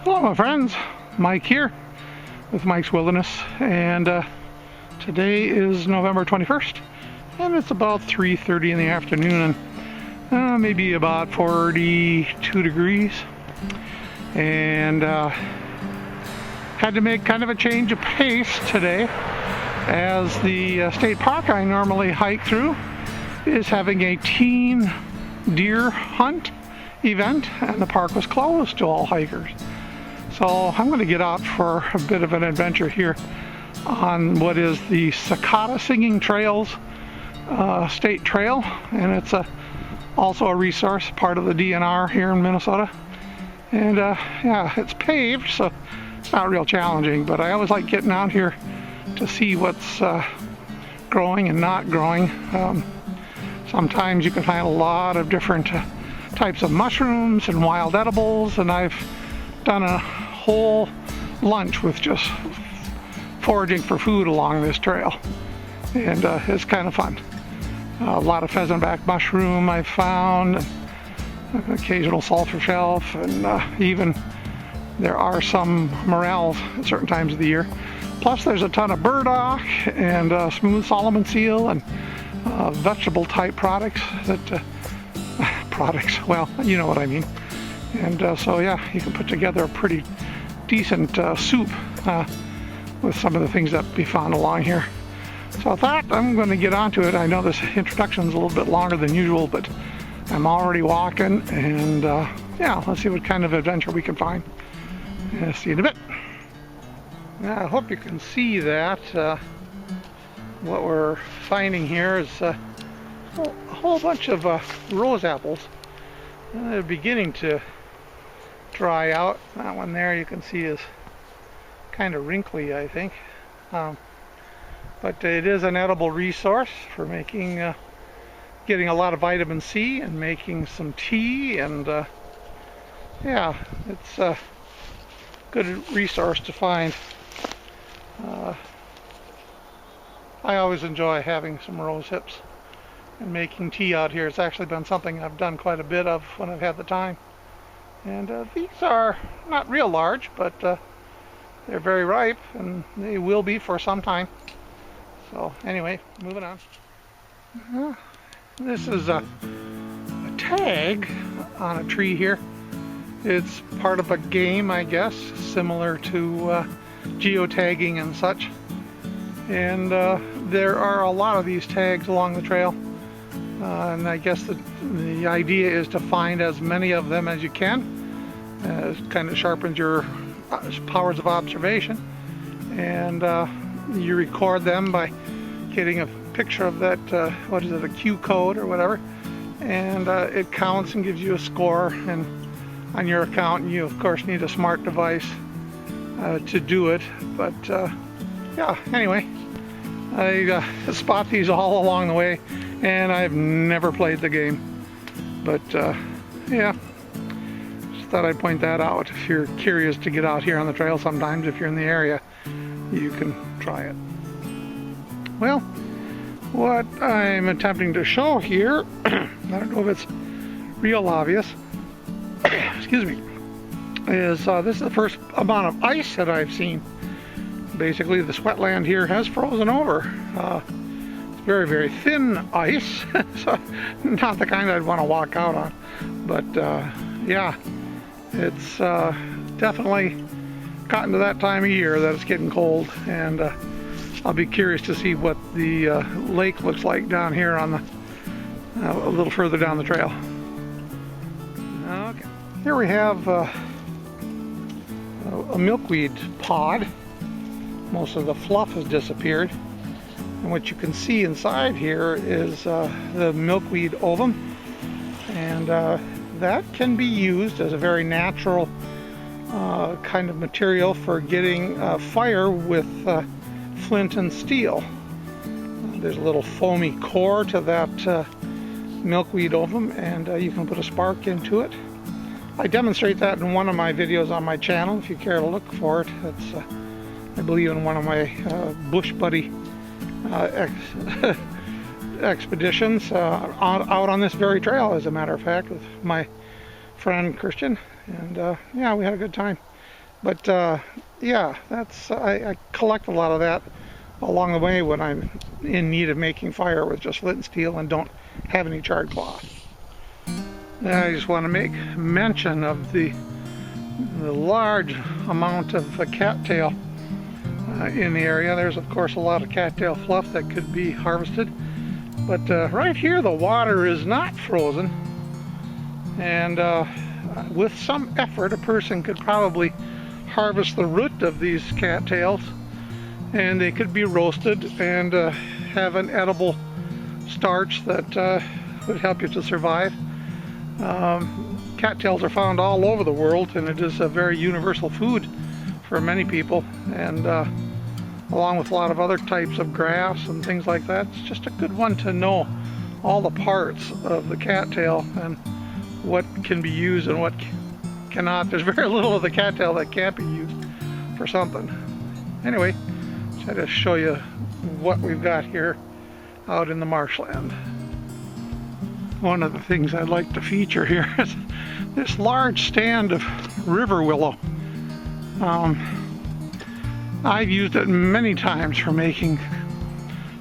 Hello my friends, Mike here with Mike's Wilderness, and today is November 21st and it's about 3:30 in the afternoon and maybe about 42 degrees, and had to make kind of a change of pace today as the state park I normally hike through is having a teen deer hunt event, and the park was closed to all hikers. So I'm going to get out for a bit of an adventure here on what is the Sakatah Singing Trails state trail, and it's also a resource, part of the DNR here in Minnesota. And yeah, it's paved, so it's not real challenging, but I always like getting out here to see what's growing and not growing. Sometimes you can find a lot of different types of mushrooms and wild edibles, and I've done a whole lunch with just foraging for food along this trail, and it's kind of fun. A lot of pheasantback mushroom I've found, an occasional sulfur shelf, and even there are some morels at certain times of the year. Plus there's a ton of burdock and smooth Solomon seal and vegetable type products that well, you know what I mean. And so yeah, you can put together a pretty decent soup with some of the things that be found along here. So with that, I'm going to get onto it. I know this introduction is a little bit longer than usual, but I'm already walking, and yeah, let's see what kind of adventure we can find. See you in a bit. Now, I hope you can see that what we're finding here is a whole bunch of rose apples. They're beginning to dry out. That one there you can see is kind of wrinkly, I think, but it is an edible resource for making getting a lot of vitamin C and making some tea, and yeah, it's a good resource to find. I always enjoy having some rose hips and making tea out here. It's actually been something I've done quite a bit of when I've had the time. And these are not real large, but they're very ripe, and they will be for some time. So anyway, moving on. This is a tag on a tree here. It's part of a game, I guess, similar to geotagging and such. And there are a lot of these tags along the trail. And I guess the idea is to find as many of them as you can. It kind of sharpens your powers of observation, and you record them by getting a picture of that, what is it, a Q code or whatever, and it counts and gives you a score. And on your account, you of course need a smart device to do it, but yeah, anyway, I spot these all along the way, and I've never played the game, but yeah, just thought I'd point that out. If you're curious to get out here on the trail sometimes, if you're in the area, you can try it. Well, what I'm attempting to show here, I don't know if it's real obvious, excuse me, is this is the first amount of ice that I've seen. Basically, this wetland here has frozen over. Very, very thin ice, so not the kind I'd want to walk out on, but yeah, it's definitely gotten to that time of year that it's getting cold, and I'll be curious to see what the lake looks like down here on the a little further down the trail. Okay, here we have a milkweed pod. Most of the fluff has disappeared. And what you can see inside here is the milkweed ovum, and that can be used as a very natural kind of material for getting fire with flint and steel. There's a little foamy core to that milkweed ovum, and you can put a spark into it. I demonstrate that in one of my videos on my channel, if you care to look for it. It's I believe in one of my Bush Buddy expeditions out on this very trail, as a matter of fact, with my friend Christian, and yeah, we had a good time. But yeah, I collect a lot of that along the way when I'm in need of making fire with just flint and steel and don't have any charred cloth. I just want to make mention of the large amount of cattail in the area. There's of course a lot of cattail fluff that could be harvested, but right here the water is not frozen, and with some effort a person could probably harvest the root of these cattails, and they could be roasted and have an edible starch that would help you to survive. Cattails are found all over the world, and it is a very universal food for many people, and along with a lot of other types of grass and things like that. It's just a good one to know all the parts of the cattail and what can be used and what cannot. There's very little of the cattail that can't be used for something. Anyway, try to show you what we've got here out in the marshland. One of the things I'd like to feature here is this large stand of river willow. I've used it many times for making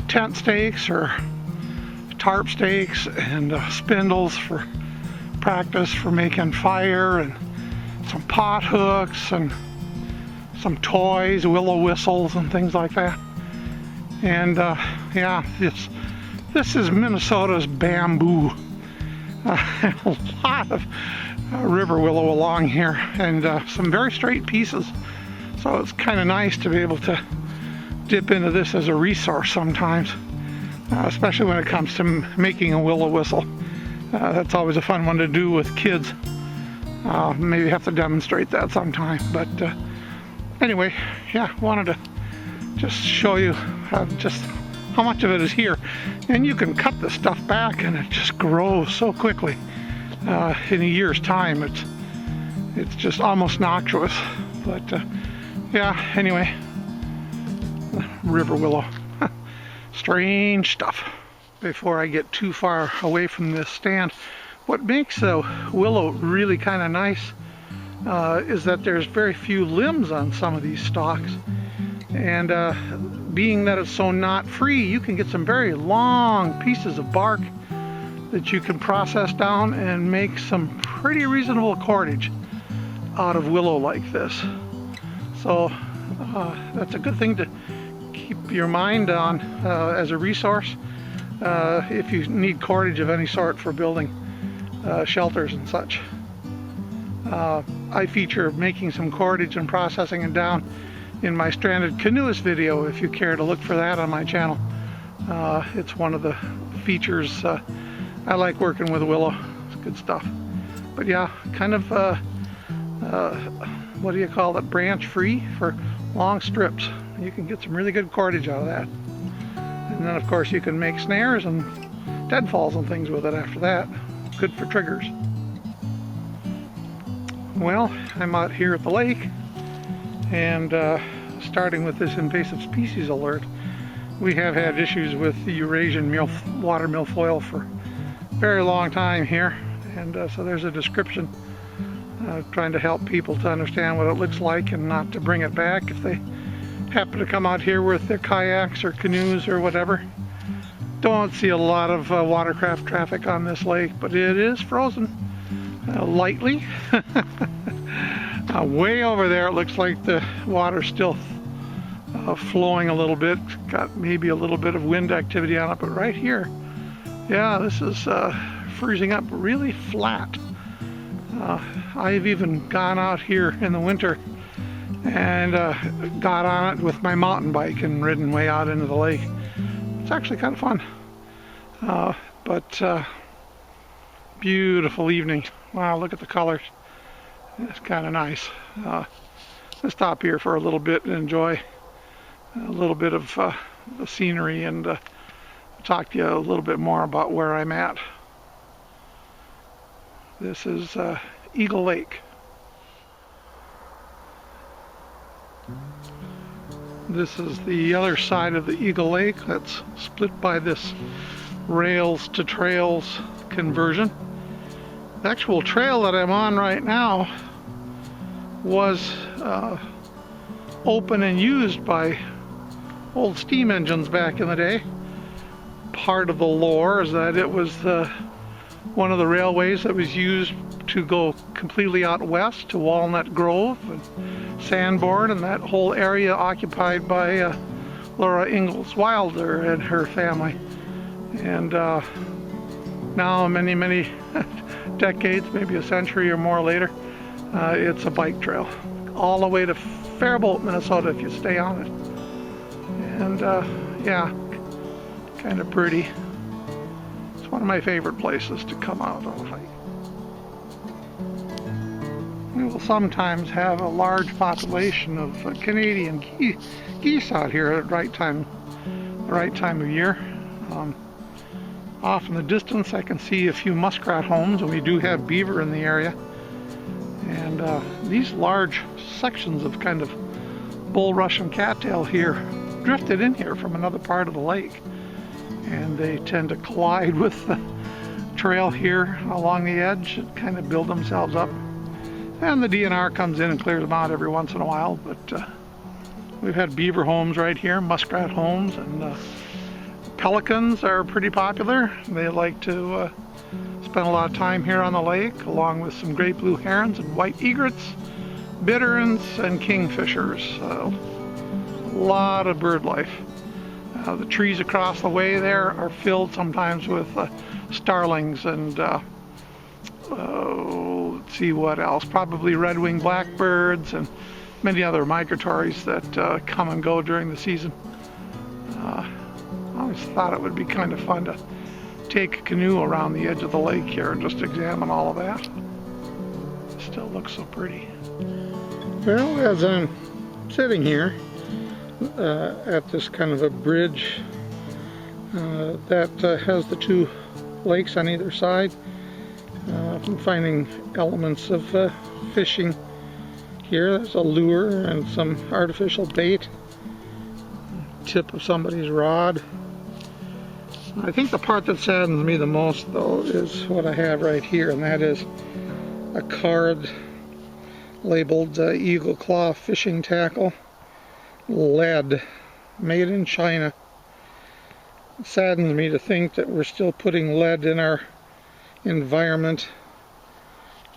tent stakes or tarp stakes, and spindles for practice for making fire, and some pot hooks and some toys, willow whistles and things like that. And yeah, this is Minnesota's bamboo. A lot of river willow along here, and some very straight pieces. So it's kind of nice to be able to dip into this as a resource sometimes, especially when it comes to making a willow whistle. That's always a fun one to do with kids. Maybe have to demonstrate that sometime. But anyway, yeah, wanted to just show you just how much of it is here. And you can cut this stuff back and it just grows so quickly. In a year's time, it's just almost noxious. But yeah, anyway, river willow. Strange stuff. Before I get too far away from this stand, what makes a willow really kind of nice is that there's very few limbs on some of these stalks. And being that it's so knot free, you can get some very long pieces of bark that you can process down and make some pretty reasonable cordage out of willow like this. So that's a good thing to keep your mind on as a resource if you need cordage of any sort for building shelters and such. I feature making some cordage and processing it down in my stranded canoeist video, if you care to look for that on my channel. It's one of the features. I like working with willow. It's good stuff. But yeah, kind of what do you call it, branch free for long strips. You can get some really good cordage out of that. And then of course you can make snares and deadfalls and things with it after that. Good for triggers. Well, I'm out here at the lake, and starting with this invasive species alert, we have had issues with the Eurasian water milfoil for a very long time here, and so there's a description trying to help people to understand what it looks like and not to bring it back if they happen to come out here with their kayaks or canoes or whatever. Don't see a lot of watercraft traffic on this lake, but it is frozen lightly. Way over there it looks like the water's still flowing a little bit. Got maybe a little bit of wind activity on it, but right here, yeah, this is freezing up really flat. I've even gone out here in the winter and got on it with my mountain bike and ridden way out into the lake. It's actually kind of fun. But beautiful evening. Wow, look at the colors. It's kind of nice. Let's stop here for a little bit and enjoy a little bit of the scenery, and talk to you a little bit more about where I'm at. This is Eagle Lake. This is the other side of the Eagle Lake that's split by this rails to trails conversion. The actual trail that I'm on right now was open and used by old steam engines back in the day. Part of the lore is that it was one of the railways that was used to go completely out west to Walnut Grove and Sanborn, and that whole area occupied by Laura Ingalls Wilder and her family. And now, many decades, maybe a century or more later, it's a bike trail all the way to Faribault, Minnesota, if you stay on it. And yeah, kind of pretty. It's one of my favorite places to come out on a hike. We will sometimes have a large population of Canadian geese out here at the right time of year. Off in the distance I can see a few muskrat homes, and we do have beaver in the area. And these large sections of kind of bulrush and cattail here drifted in here from another part of the lake, and they tend to collide with the trail here along the edge and kind of build themselves up. And the DNR comes in and clears them out every once in a while, but we've had beaver homes right here, muskrat homes, and pelicans are pretty popular. They like to spend a lot of time here on the lake, along with some great blue herons and white egrets, bitterns, and kingfishers. A lot of bird life. The trees across the way there are filled sometimes with starlings and let's see what else, probably red-winged blackbirds and many other migratories that come and go during the season. I always thought it would be kind of fun to take a canoe around the edge of the lake here and just examine all of that. It still looks so pretty. Well, as I'm sitting here at this kind of a bridge that has the two lakes on either side, I'm finding elements of fishing here. There's a lure and some artificial bait, tip of somebody's rod. I think the part that saddens me the most, though, is what I have right here, and that is a card labeled Eagle Claw Fishing Tackle, lead, made in China. It saddens me to think that we're still putting lead in our environment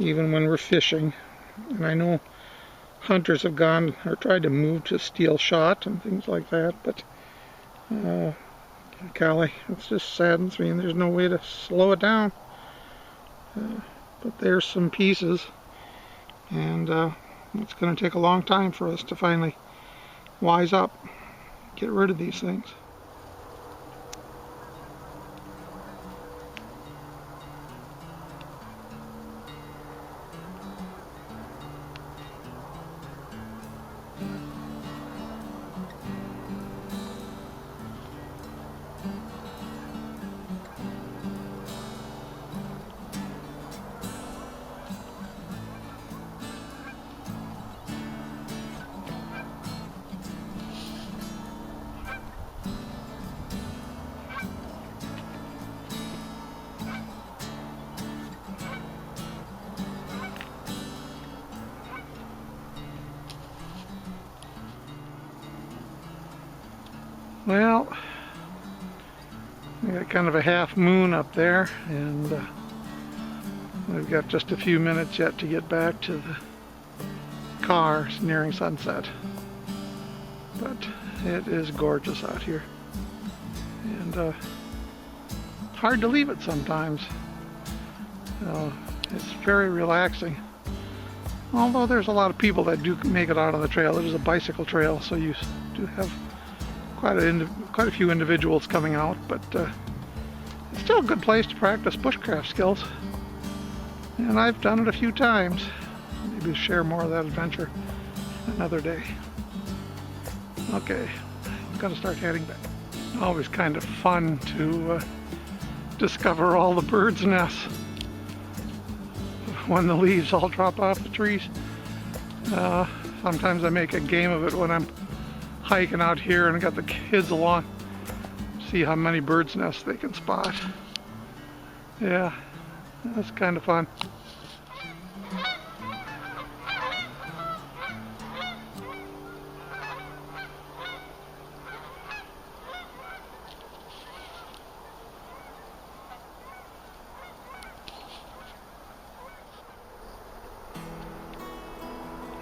even when we're fishing. And I know hunters have gone or tried to move to steel shot and things like that, but golly, it just saddens me, and there's no way to slow it down. But there's some pieces, and it's going to take a long time for us to finally wise up, get rid of these things. Well, we got kind of a half moon up there, and we've got just a few minutes yet to get back to the car. It's nearing sunset, but it is gorgeous out here, and hard to leave it sometimes. It's very relaxing. Although there's a lot of people that do make it out on the trail. It is a bicycle trail, so you do have quite a few individuals coming out, but it's still a good place to practice bushcraft skills, and I've done it a few times. Maybe share more of that adventure another day. Okay, I've got to start heading back. Always kind of fun to discover all the birds' nests when the leaves all drop off the trees. Sometimes I make a game of it when I'm hiking out here and got the kids along, see how many birds' nests they can spot. Yeah, that's kind of fun.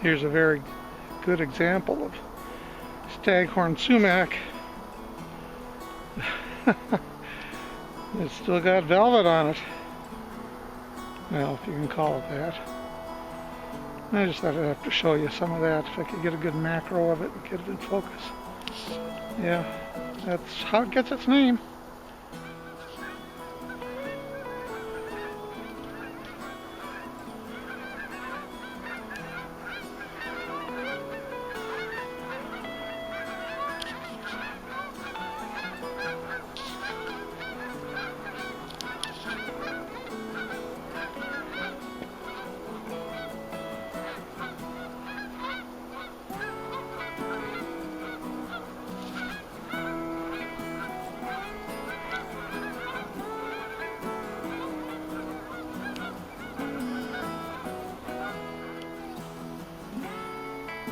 Here's a very good example of staghorn sumac. It's still got velvet on it. Well, if you can call it that. I just thought I'd have to show you some of that if I could get a good macro of it and get it in focus. Yeah, that's how it gets its name.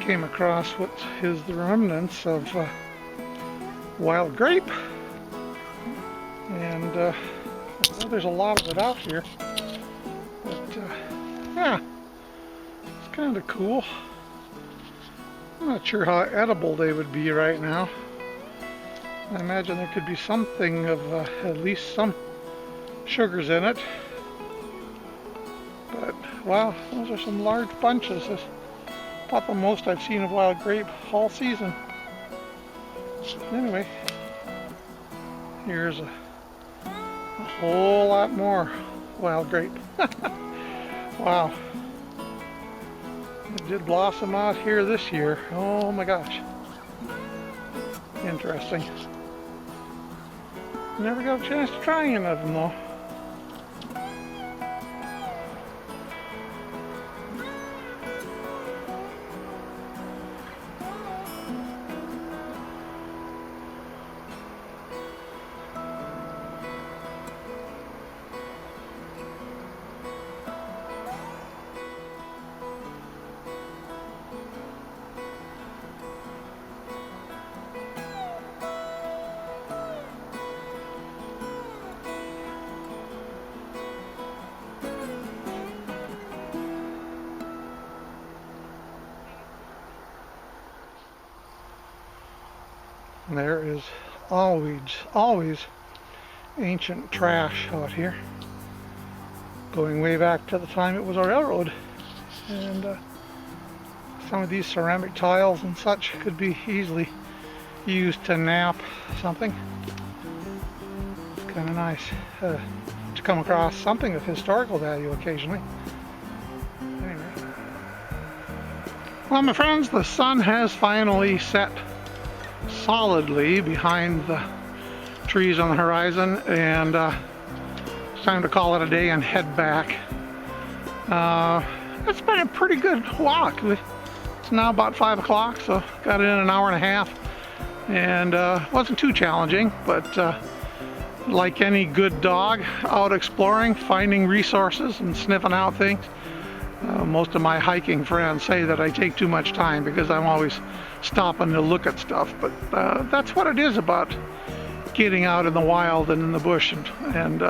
Came across what is the remnants of wild grape, and well, there's a lot of it out here, but yeah, it's kind of cool. I'm not sure how edible they would be right now. I imagine there could be something of at least some sugars in it, but wow, those are some large bunches. About the most I've seen of wild grape all season. Anyway, here's a whole lot more wild grape. Wow. It did blossom out here this year. Oh my gosh. Interesting. Never got a chance to try any of them though. There is always ancient trash out here, going way back to the time it was a railroad, and some of these ceramic tiles and such could be easily used to nap something. It's kind of nice to come across something of historical value occasionally. Anyway. Well, my friends, the sun has finally set solidly behind the trees on the horizon, and it's time to call it a day and head back. It's been a pretty good walk. It's now about 5 o'clock, so got it in an hour and a half, and wasn't too challenging, but like any good dog out exploring, finding resources and sniffing out things. Most of my hiking friends say that I take too much time because I'm always stopping to look at stuff, but that's what it is about getting out in the wild and in the bush, and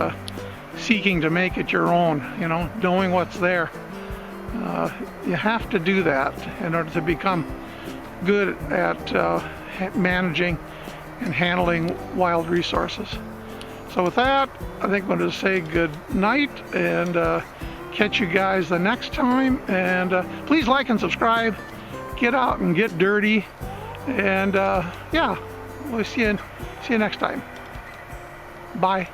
seeking to make it your own, you know, knowing what's there. You have to do that in order to become good at managing and handling wild resources. So with that, I think I'm going to say good night, and catch you guys the next time, and please like and subscribe. Get out and get dirty, and yeah, we'll see you next time. Bye.